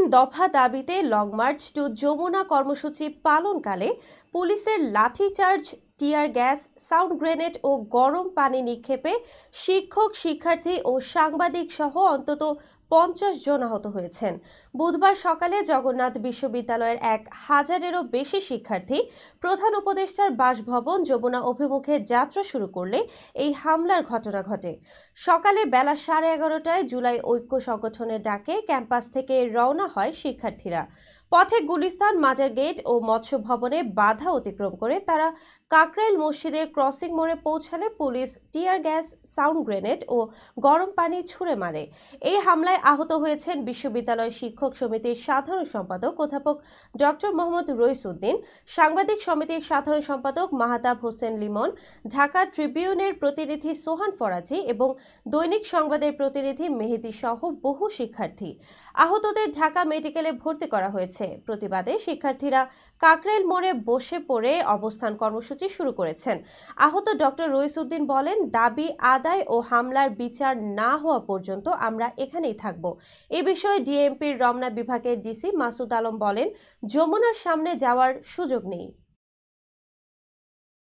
3 দফা দাবিতে long March two Jamuna কর্মসূচি পালনকালে পুলিশের লাঠিচার্জ, টিয়ার গ্যাস, সাউন্ড গ্রেনেড ও গরম পানি নিক্ষেপে শিক্ষক, শিক্ষার্থী ও সাংবাদিক সহ অন্তত 50 জন আহত হয়েছেন। বুধবার সকালে জগন্নাথ বিশ্ববিদ্যালয়ের 1000-এরও বেশি শিক্ষার্থী প্রধান উপদেষ্টার বাসভবন যমুনা অভিমুখে যাত্রা শুরু করলে এই হামলার ঘটনা ঘটে। সকালে বেলা 11:30টায় জুলাই ঐক্য সংগঠনের ডাকে ক্যাম্পাস থেকে রওনা হয় শিক্ষার্থীরা। পথে গুলিস্তান, মাজার গেট ও মৎস্য ভবনে বাধা অতিক্রম করে তারা কাকরাইল মসজিদের ক্রসিং মোড়ে পৌঁছালে police tear gas, sound grenade ও গরম পানি ছুড়ে মারে। এই হামলায় আহত হয়েছেন বিশ্ববিদ্যালয় শিক্ষক সমিতির সাধারণ সম্পাদক অধ্যাপক ডক্টর মোহাম্মদ রইস উদ্দিন, সাংবাদিক সমিতির সাধারণ সম্পাদক মাহতাব হোসেন লিমন, ঢাকা ট্রিবিউনের প্রতিনিধি সোহান ফরাজি এবং দৈনিক সংবাদের প্রতিনিধি মেহেদী সহ বহু শিক্ষার্থী। আহতদের ঢাকা মেডিকেলে ভর্তি করা হয়েছে। প্রতিবাদে শিক্ষার্থীরা কাকরাইল মোড়ে বসে পড়ে অবস্থান কর্মসূচি শুরু করেছেন। আহত ডক্টর রইস উদ্দিন বলেন, দাবি আদায় ও হামলার বিচার না হওয়া পর্যন্ত আমরা এখানেই থাকব। এ বিষয়ে ডিএমপির রমনা বিভাগের ডিসি মাসুদ আলম বলেন, যমুনার সামনে যাওয়ার সুযোগ নেই।